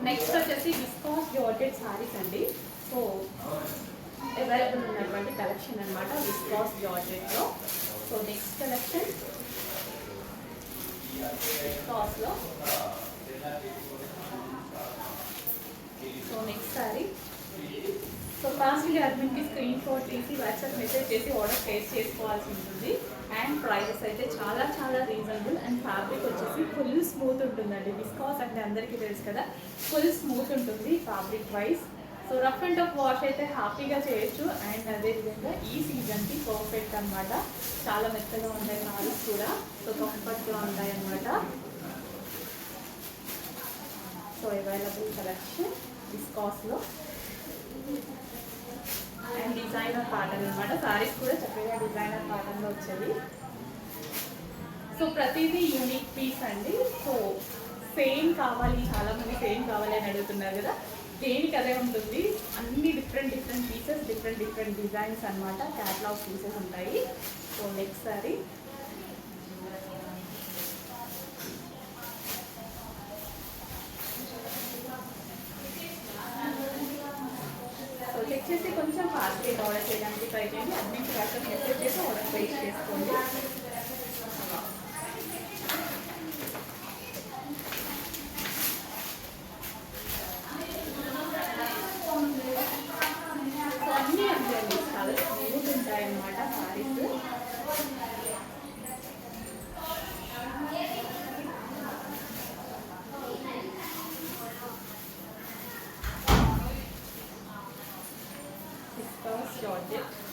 Next వచ్చేసి viscous georgette saris అండి. So available ఉన్నటువంటి కలెక్షన్ అనమాట విస్కాస్ జార్జెట్లో. సో నెక్స్ట్ కలెక్షన్ విస్కాస్లో. So next sari. సో ఫాస్ట్గా అడ్మిన్కి స్క్రీన్ షాట్ తీసి వాట్సాప్ మెసేజ్ చేసి ఆర్డర్ ప్లేస్ చేసుకోవాల్సి ఉంటుంది. అండ్ ప్రైజెస్ అయితే చాలా చాలా రీజనబుల్. అండ్ ఫ్యాబ్రిక్ వచ్చేసి ఫుల్ స్మూత్ ఉంటుందండి. విస్కాస్ అంటే అందరికీ తెలుసు కదా, ఫుల్ స్మూత్ ఉంటుంది fabric wise. So rough and tough wash అయితే హ్యాపీగా చేయొచ్చు. అండ్ అదేవిధంగా ఈ సీజన్కి పర్ఫెక్ట్ అనమాట. చాలా మెత్తగా ఉంటాయి సారీస్ కూడా. సో కంఫర్ట్గా ఉంటాయి అన్నమాట. సో అవైలబుల్ కలెక్షన్ విస్కాస్లో. అండ్ డిజైనర్ ప్యాటర్న్ అనమాట. సారీస్ కూడా చక్కగా డిజైనర్ ప్యాటర్న్లో వచ్చేది. సో ప్రతిదీ యూనిక్ పీస్ అండి. సో సేమ్ కావాలి, చాలామంది సేమ్ కావాలి అని అడుగుతున్నారు కదా, దేనికి అదే ఉంటుంది. అన్ని different different pieces, different different designs అనమాట. క్యాటలాగ్ పీసెస్ ఉంటాయి. So next sorry. చెక్ చేసి కొంచెం ఫాస్ట్గా ఆర్డర్ చేయడానికి ట్రై చేయండి. అడ్మిట్ వాట్సాప్ మెసేజ్ చేసి ఆర్డర్ ప్లేస్ చేసుకోండి. సో అన్నీ అంతే అండి, చాలా స్మూత్ ఉంటాయన్నమాట సారీస్. Viscose Georgette.